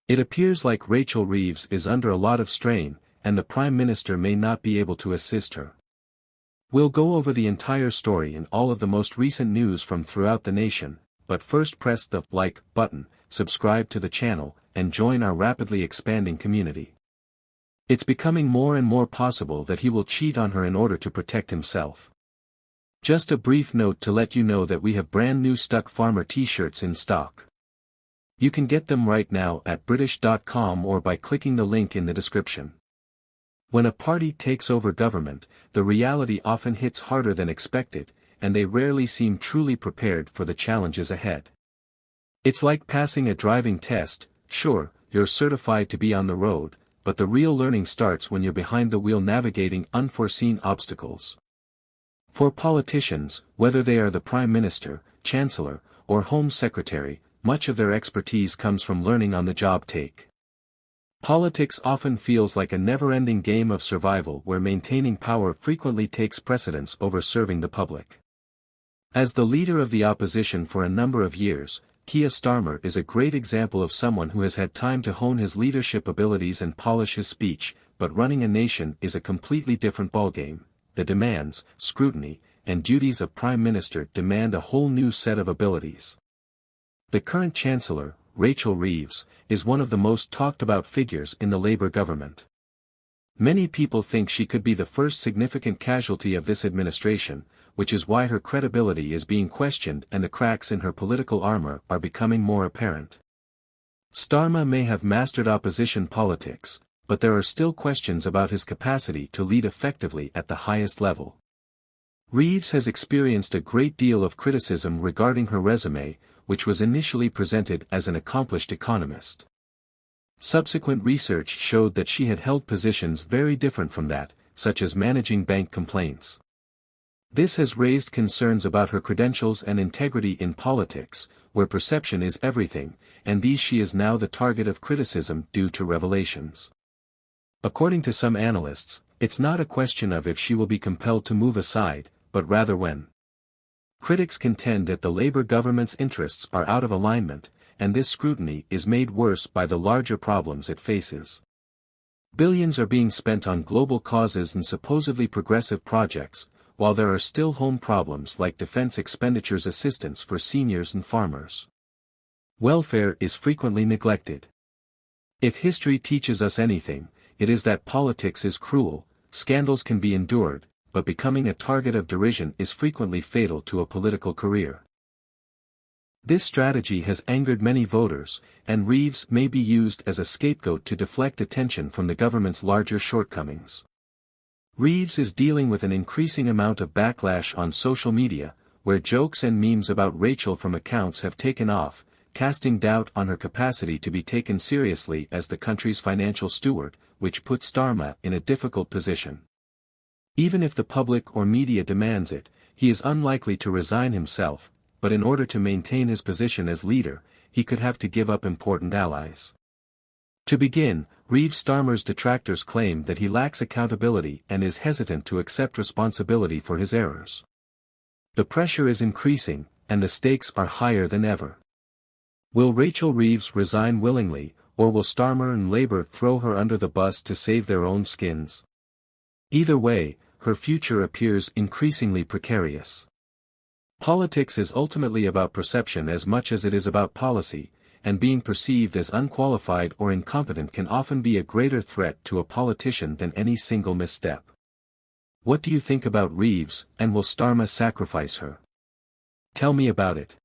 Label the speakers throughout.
Speaker 1: It appears like Rachel Reeves is under a lot of strain, and the Prime Minister may not be able to assist her. We'll go over the entire story and all of the most recent news from throughout the nation, but first press the like button, subscribe to the channel, and join our rapidly expanding community. It's becoming more and more possible that he will cheat on her in order to protect himself. Just a brief note to let you know that we have brand new Stuck Farmer t-shirts in stock. You can get them right now at British.com or by clicking the link in the description. When a party takes over government, the reality often hits harder than expected, and they rarely seem truly prepared for the challenges ahead. It's like passing a driving test. Sure, you're certified to be on the road, but the real learning starts when you're behind the wheel navigating unforeseen obstacles. For politicians, whether they are the Prime Minister, Chancellor, or Home Secretary, much of their expertise comes from learning on the job. Politics often feels like a never-ending game of survival where maintaining power frequently takes precedence over serving the public. As the leader of the opposition for a number of years, Keir Starmer is a great example of someone who has had time to hone his leadership abilities and polish his speech, but running a nation is a completely different ballgame. The demands, scrutiny, and duties of Prime Minister demand a whole new set of abilities. The current Chancellor, Rachel Reeves, is one of the most talked-about figures in the Labour government. Many people think she could be the first significant casualty of this administration, which is why her credibility is being questioned and the cracks in her political armour are becoming more apparent. Starmer may have mastered opposition politics, but there are still questions about his capacity to lead effectively at the highest level. Reeves has experienced a great deal of criticism regarding her resume, which was initially presented as an accomplished economist. Subsequent research showed that she had held positions very different from that, such as managing bank complaints. This has raised concerns about her credentials and integrity in politics, where perception is everything, and these she is now the target of criticism due to revelations. According to some analysts, it's not a question of if she will be compelled to move aside, but rather when. Critics contend that the Labour government's interests are out of alignment, and this scrutiny is made worse by the larger problems it faces. Billions are being spent on global causes and supposedly progressive projects, while there are still home problems like defence expenditures, assistance for seniors and farmers. Welfare is frequently neglected. If history teaches us anything, it is that politics is cruel. Scandals can be endured, but becoming a target of derision is frequently fatal to a political career. This strategy has angered many voters, and Reeves may be used as a scapegoat to deflect attention from the government's larger shortcomings. Reeves is dealing with an increasing amount of backlash on social media, where jokes and memes about Rachel from accounts have taken off, casting doubt on her capacity to be taken seriously as the country's financial steward, which puts Starmer in a difficult position. Even if the public or media demands it, he is unlikely to resign himself, but in order to maintain his position as leader, he could have to give up important allies. To begin, Starmer's detractors claim that he lacks accountability and is hesitant to accept responsibility for his errors. The pressure is increasing, and the stakes are higher than ever. Will Rachel Reeves resign willingly, or will Starmer and Labour throw her under the bus to save their own skins? Either way, her future appears increasingly precarious. Politics is ultimately about perception as much as it is about policy, and being perceived as unqualified or incompetent can often be a greater threat to a politician than any single misstep. What do you think about Reeves, and will Starmer sacrifice her? Tell me about it.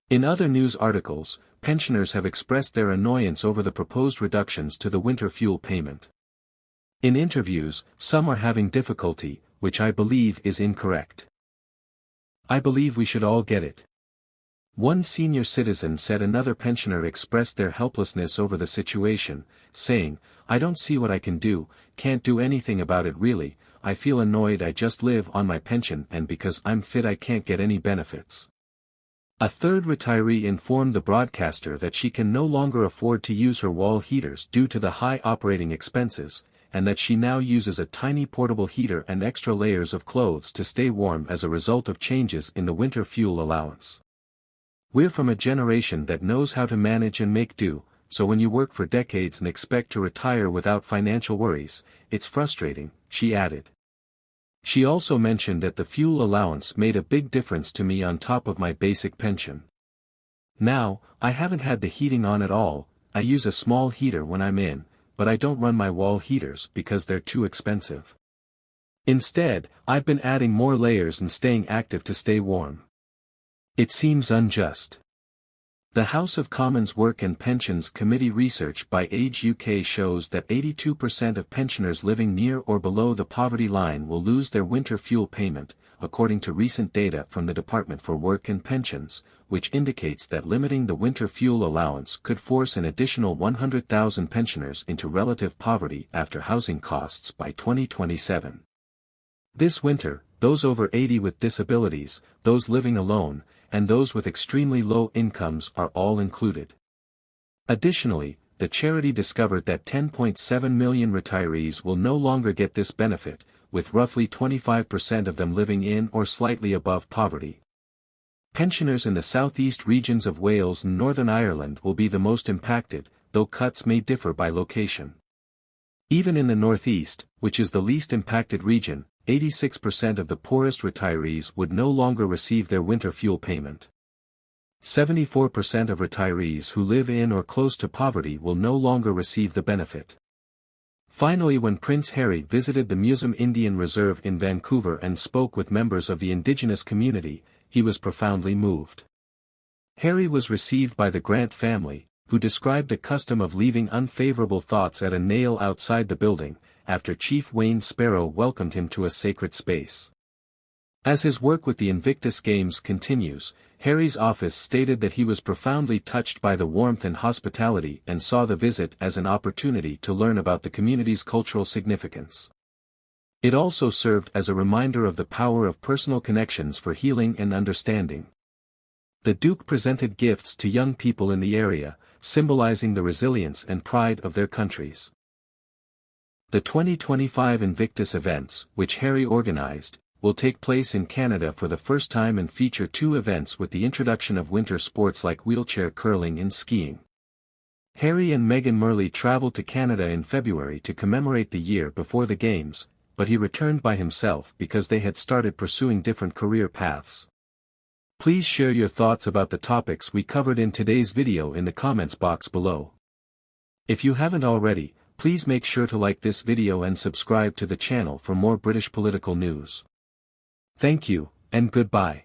Speaker 1: In other news articles, pensioners have expressed their annoyance over the proposed reductions to the winter fuel payment. In interviews, some are having difficulty, which I believe is incorrect. I believe we should all get it. One senior citizen said another pensioner expressed their helplessness over the situation, saying, "I don't see what I can do, can't do anything about it really, I feel annoyed, I just live on my pension and because I'm fit I can't get any benefits." A third retiree informed the broadcaster that she can no longer afford to use her wall heaters due to the high operating expenses, and that she now uses a tiny portable heater and extra layers of clothes to stay warm as a result of changes in the winter fuel allowance. "We're from a generation that knows how to manage and make do," so when you work for decades and expect to retire without financial worries, it's frustrating," she added. She also mentioned that the fuel allowance made a big difference to me on top of my basic pension. "Now, I haven't had the heating on at all. I use a small heater when I'm in, but I don't run my wall heaters because they're too expensive. Instead, I've been adding more layers and staying active to stay warm. It seems unjust." The House of Commons Work and Pensions Committee research by Age UK shows that 82% of pensioners living near or below the poverty line will lose their winter fuel payment, according to recent data from the Department for Work and Pensions, which indicates that limiting the winter fuel allowance could force an additional 100,000 pensioners into relative poverty after housing costs by 2027. This winter, those over 80 with disabilities, those living alone, and those with extremely low incomes are all included. Additionally, the charity discovered that 10.7 million retirees will no longer get this benefit, with roughly 25% of them living in or slightly above poverty. Pensioners in the southeast regions of Wales and Northern Ireland will be the most impacted, though cuts may differ by location. Even in the northeast, which is the least impacted region, 86% of the poorest retirees would no longer receive their winter fuel payment. 74% of retirees who live in or close to poverty will no longer receive the benefit. Finally, when Prince Harry visited the Museum Indian Reserve in Vancouver and spoke with members of the indigenous community, he was profoundly moved. Harry was received by the Grant family, who described the custom of leaving unfavorable thoughts at a nail outside the building, after Chief Wayne Sparrow welcomed him to a sacred space. As his work with the Invictus Games continues, Harry's office stated that he was profoundly touched by the warmth and hospitality and saw the visit as an opportunity to learn about the community's cultural significance. It also served as a reminder of the power of personal connections for healing and understanding. The Duke presented gifts to young people in the area, symbolizing the resilience and pride of their countries. The 2025 Invictus events, which Harry organized, will take place in Canada for the first time and feature two events with the introduction of winter sports like wheelchair curling and skiing. Harry and Meghan Markle traveled to Canada in February to commemorate the year before the Games, but he returned by himself because they had started pursuing different career paths. Please share your thoughts about the topics we covered in today's video in the comments box below. If you haven't already, please make sure to like this video and subscribe to the channel for more British political news. Thank you, and goodbye.